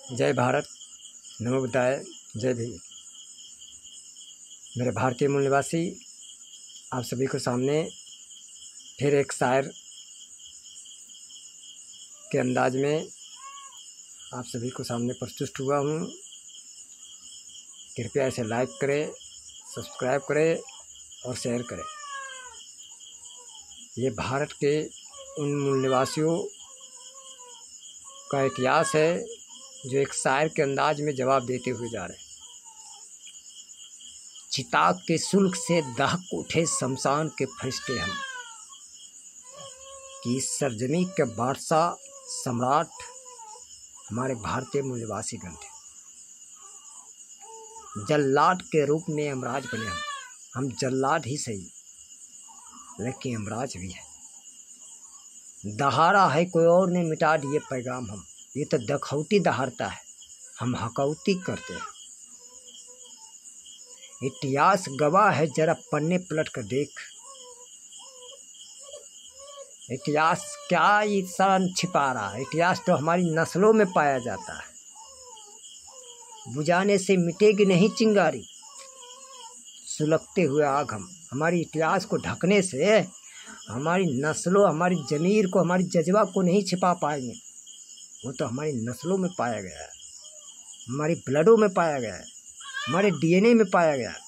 जय भारत, नमो बुद्धाय, जय भीम। मेरे भारतीय मूल निवासी, आप सभी को सामने फिर एक शायर के अंदाज में आप सभी को सामने प्रस्तुत हुआ हूँ। कृपया इसे लाइक करें, सब्सक्राइब करें और शेयर करें। ये भारत के उन मूल निवासियों का इतिहास है जो एक शायर के अंदाज में जवाब देते हुए जा रहे हैं। चिताग के शुल्क से दहक उठे शमशान के फरिश्ते हम, कि इस सरजमी के बादशाह सम्राट हमारे भारतीय मूल निवासी गण थे। जल्लाद के रूप में यमराज बने हम जल्लाद ही सही लेकिन यमराज भी है। दहाड़ा है कोई और ने मिटा दिए पैगाम हम, ये तो दखौती दहाड़ता है, हम हकौती करते हैं। इतिहास गवाह है, जरा पन्ने पलट कर देख। इतिहास क्या इंसान छिपा रहा है, इतिहास तो हमारी नस्लों में पाया जाता है। बुझाने से मिटेगी नहीं चिंगारी, सुलगते हुए आग हम। हमारी इतिहास को ढकने से हमारी नस्लों, हमारी ज़मीर को, हमारी जज्बा को नहीं छिपा पाएंगे। वो तो हमारी नस्लों में पाया गया है, हमारी ब्लडों में पाया गया है, हमारे डीएनए में पाया गया है।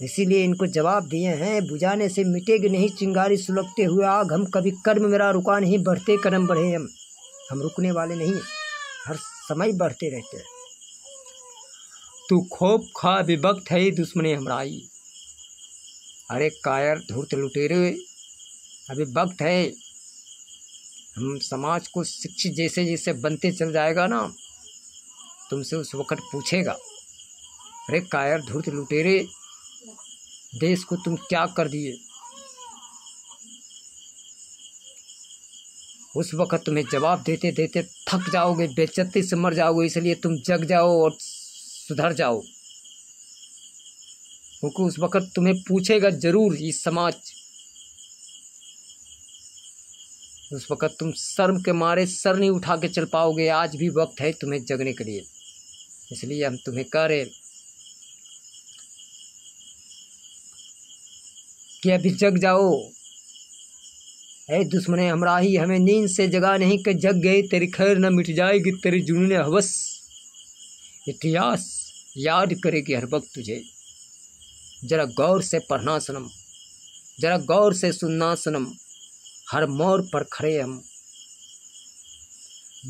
इसीलिए इनको जवाब दिए हैं, बुझाने से मिटेगी नहीं चिंगारी, सुलगते हुए आग हम। कभी कर्म मेरा रुका नहीं, बढ़ते कदम बढ़े हम रुकने वाले नहीं, हर समय बढ़ते रहते हैं। तू खूब खा विभक्त है दुश्मने हमराई। अरे कायर धूर्त लुटेरे, अभी वक्त है। हम समाज को शिक्षित जैसे जैसे बनते चल जाएगा ना, तुमसे उस वक्त पूछेगा, अरे कायर धूर्त लुटेरे, देश को तुम क्या कर दिए। उस वक्त तुम्हें जवाब देते देते थक जाओगे, बेइज्जती से मर जाओगे। इसलिए तुम जग जाओ और सुधर जाओ, क्योंकि उस वक्त तुम्हें पूछेगा जरूर ये समाज। उस वक्त तुम शर्म के मारे सर नहीं उठा के चल पाओगे। आज भी वक्त है तुम्हें जगने के लिए, इसलिए हम तुम्हें कह रहे कि अभी जग जाओ। ऐ दुश्मने हमरा ही, हमें नींद से जगा नहीं कि जग गए, तेरी खैर न मिट जाएगी तेरी जुनून हवस। इतिहास याद करेगी हर वक्त तुझे, जरा गौर से पढ़ना सनम, जरा गौर से सुनना सनम। हर मोड़ पर खड़े हम,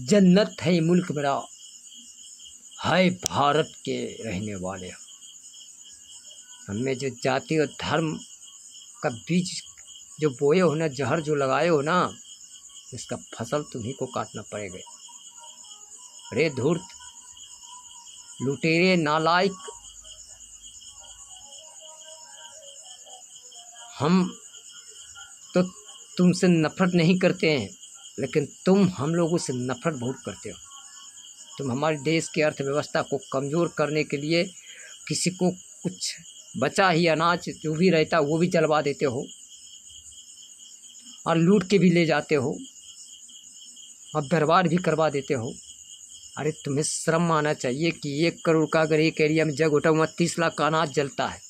जन्नत है मुल्क मेरा, है भारत के रहने वाले हम। हमें जो जाति और धर्म का बीज जो बोए हो ना, जहर जो लगाए हो ना, इसका फसल तुम्ही को काटना पड़ेगा। अरे धूर्त लुटेरे नालायक, हम तो तुमसे नफरत नहीं करते हैं, लेकिन तुम हम लोगों से नफरत बहुत करते हो। तुम हमारे देश की अर्थव्यवस्था को कमज़ोर करने के लिए किसी को कुछ बचा ही अनाज जो भी रहता वो भी जलवा देते हो और लूट के भी ले जाते हो और बर्बाद भी करवा देते हो। अरे तुम्हें शर्म आना चाहिए कि 1 करोड़ का अगर एक एरिया में जग उठा हुआ 30 लाख का अनाज जलता है।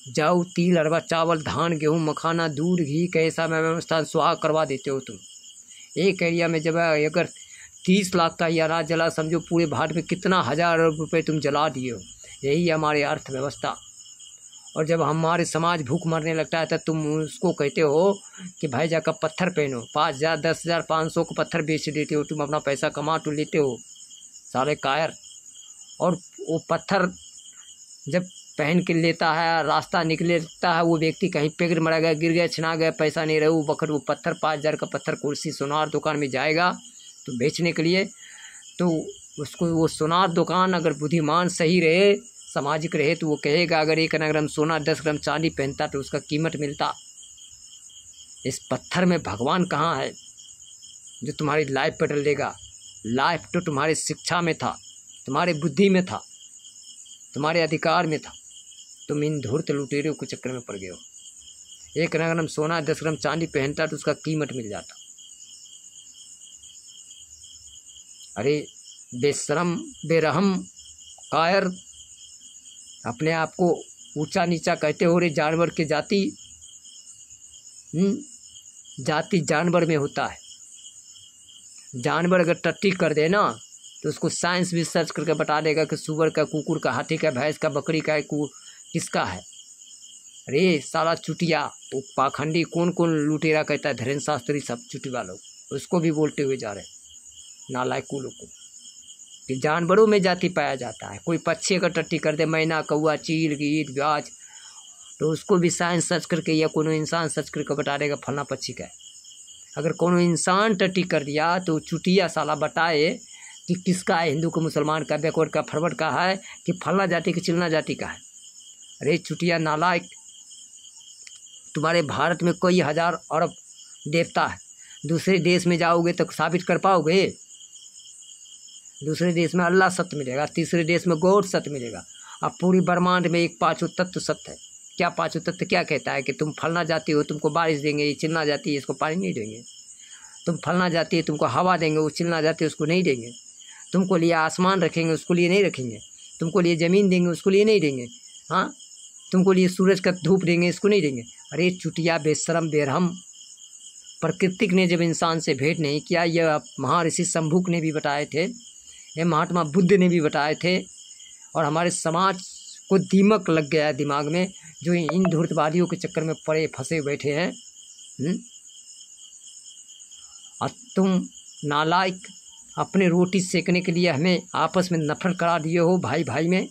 जाओ तिल, अरवा, चावल, धान, गेहूँ, मखाना, दूध, घी कैसा व्यवस्था सुहा करवा देते हो तुम। एक एरिया में जब अगर 30 लाख का ये अनाज जला, समझो पूरे भारत में कितना हज़ार अरब रुपये तुम जला दिए हो। यही हमारी अर्थव्यवस्था। और जब हमारे समाज भूख मरने लगता है तब तुम उसको कहते हो कि भाई जाकर पत्थर पहनो, 5,000, 10,000, 500 को पत्थर बेच देते हो। तुम अपना पैसा कमा तो लेते हो, सारे कायर। और वो पत्थर जब पहन के लेता है, रास्ता निकलता है, वो व्यक्ति कहीं पेड़ मरा गया, गिर गया, छिना गया, पैसा नहीं रहा, वो वक्त वो पत्थर 5,000 का पत्थर कुर्सी सोनार दुकान में जाएगा तो बेचने के लिए, तो उसको वो सोनार दुकान अगर बुद्धिमान सही रहे, सामाजिक रहे, तो वो कहेगा अगर 1 ग्राम सोना 10 ग्राम चांदी पहनता तो उसका कीमत मिलता। इस पत्थर में भगवान कहाँ है जो तुम्हारी लाइफ बदल देगा। लाइफ तो तुम्हारी शिक्षा में था, तुम्हारी बुद्धि में था, तुम्हारे अधिकार में था। तुम इन धूर्त लुटेरों के चक्कर में पड़ गए हो। 1 ग्राम सोना 10 ग्राम चांदी पहनता तो उसका कीमत मिल जाता। अरे बेशरम बेरहम कायर, अपने आप को ऊंचा नीचा कहते हो रे जानवर के जाति। जाति जानवर में होता है। जानवर अगर टट्टी कर दे ना तो उसको साइंस भी सर्च करके बता देगा कि सुअर का, कुकुर का, हाथी का, भैंस का, बकरी का है, किसका है। अरे साला चुटिया, वो पाखंडी कौन कौन लुटेरा कहता है, धीरेन्द्र शास्त्री सब चुटिया लोग, उसको भी बोलते हुए जा रहे नालायक लोग को कि जानवरों में जाति पाया जाता है। कोई पक्षी अगर टट्टी कर दे, मैना, कौआ, चील, गीद, ब्याज, तो उसको भी साइंस सर्च करके या कोनो इंसान सर्च करके बता देगा फलना पक्षी का है। अगर कोनो इंसान टट्टी कर दिया तो चुटिया साला बताए कि किसका है, हिंदू का, मुसलमान का, बैकवर्ड का, फॉरवर्ड का है कि फलना जाति की, चिलना जाति का है। अरे चुटिया नालायक, तुम्हारे भारत में कई हजार अरब देवता है, दूसरे देश में जाओगे तो साबित कर पाओगे? दूसरे देश में अल्लाह सत्य मिलेगा, तीसरे देश में गॉड सत्य मिलेगा। अब पूरी ब्रह्मांड में एक पांचों तत्व सत्य है। क्या पांचों तत्व क्या कहता है कि तुम फलना जाती हो, तुमको बारिश देंगे, ये चिलना जाती है, इसको पानी नहीं देंगे। तुम फलना जाती है, तुमको हवा देंगे, वो चिलना जाती है, उसको नहीं देंगे। तुमको लिए आसमान रखेंगे, उसको लिए नहीं रखेंगे। तुमको लिए ज़मीन देंगे, उसको लिए नहीं देंगे। हाँ, तुमको लिए सूरज का धूप देंगे, इसको नहीं देंगे। अरे चुटिया बेशरम बेरहम, प्रकृतिक ने जब इंसान से भेंट नहीं किया, यह महर्षि शंभुक ने भी बताए थे, ये महात्मा बुद्ध ने भी बताए थे, और हमारे समाज को दीमक लग गया है दिमाग में, जो इन धूर्तवादियों के चक्कर में पड़े फंसे बैठे हैं। और तुम नालायक अपने रोटी सेकने के लिए हमें आपस में नफरत करा दिए हो, भाई भाई में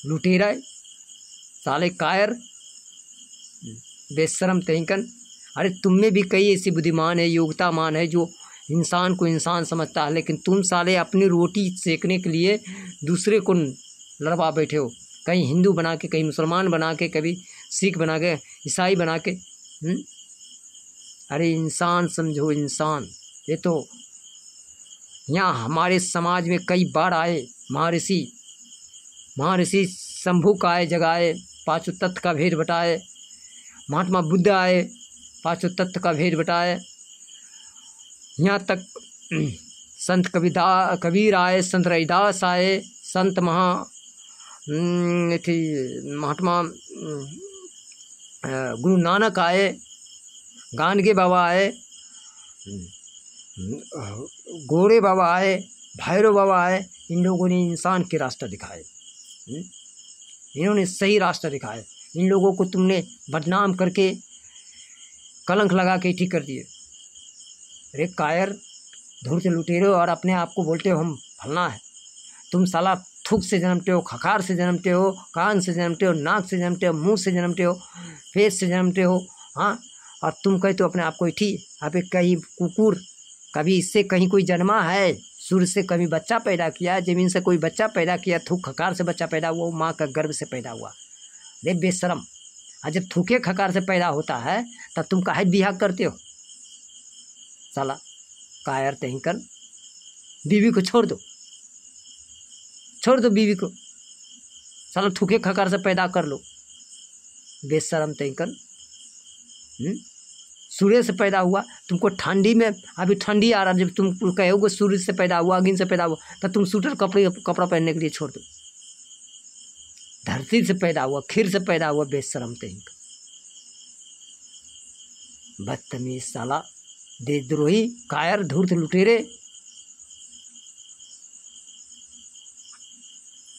लुटेरा, साले कायर, बेशरम तहिंकन। अरे तुम में भी कई ऐसी बुद्धिमान है, योग्यतामान है, जो इंसान को इंसान समझता है, लेकिन तुम साले अपनी रोटी सेकने के लिए दूसरे को लड़वा बैठे हो, कहीं हिंदू बना के, कहीं मुसलमान बना के, कभी सिख बना के, ईसाई बना के। अरे इंसान समझो, इंसान। ये तो यहाँ हमारे समाज में कई बार आए महर्षि शंभुक आए, जगाए, पांचों तत्व का भेद बताए। महात्मा बुद्ध आए, पांचों तत्व का भेद बताए। यहाँ तक संत कबीर आए, संत रविदास आए, संत महात्मा गुरु नानक आए, गानगे बाबा आए, गोरे बाबा आए, भैरव बाबा आए। इन लोगों ने इंसान के रास्ते दिखाए, इन्होंने सही रास्ता दिखाए। इन लोगों को तुमने बदनाम करके, कलंक लगा के ठीक कर दिए। अरे कायर, धूर्त लुटेरे, और अपने आप को बोलते हो हम फलना है। तुम साला थूक से जन्मते हो, खखार से जन्मते हो, कान से जन्मते हो, नाक से जन्मते हो, मुंह से जन्मते हो, फेस से जन्मते हो। हाँ, और तुम कहते हो अपने आप को ठीक। अबे कहीं कुकुर, कभी इससे कहीं कोई जन्मा है? सूर्य से कभी बच्चा पैदा किया, जमीन से कोई बच्चा पैदा किया, थूक खकार से बच्चा पैदा हुआ, माँ का गर्भ से पैदा हुआ। अरे बेशरम, और जब थूके खकार से पैदा होता है तब तुम काहे बिहार करते हो? साला कायर तहिंकन, बीवी को छोड़ दो बीवी को, साला थूके खकार से पैदा कर लो। बेशरम तहिंकन, सूर्य से पैदा हुआ, तुमको ठंडी में, अभी ठंडी आ रहा, जब तुम कहोगे सूर्य से पैदा हुआ, अग्नि से पैदा हुआ, तब तुम स्वेटर कपड़ा पहनने के लिए छोड़ दो। धरती से पैदा हुआ, खीर से पैदा हुआ, बेशरम तहिंकन, बदतमीज साला, देशद्रोही, कायर, धूर्त लुटेरे।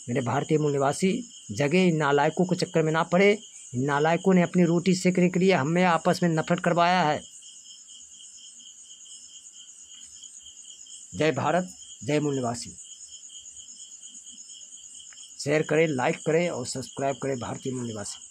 मेरे भारतीय मूल निवासी, जगह इन नालायकों के चक्कर में ना पड़े। इन नालायकों ने अपनी रोटी सेकने के लिए हमें आपस में नफरत करवाया है। जय भारत, जय मूल निवासी। शेयर करें, लाइक करें और सब्सक्राइब करें भारतीय मूल निवासी।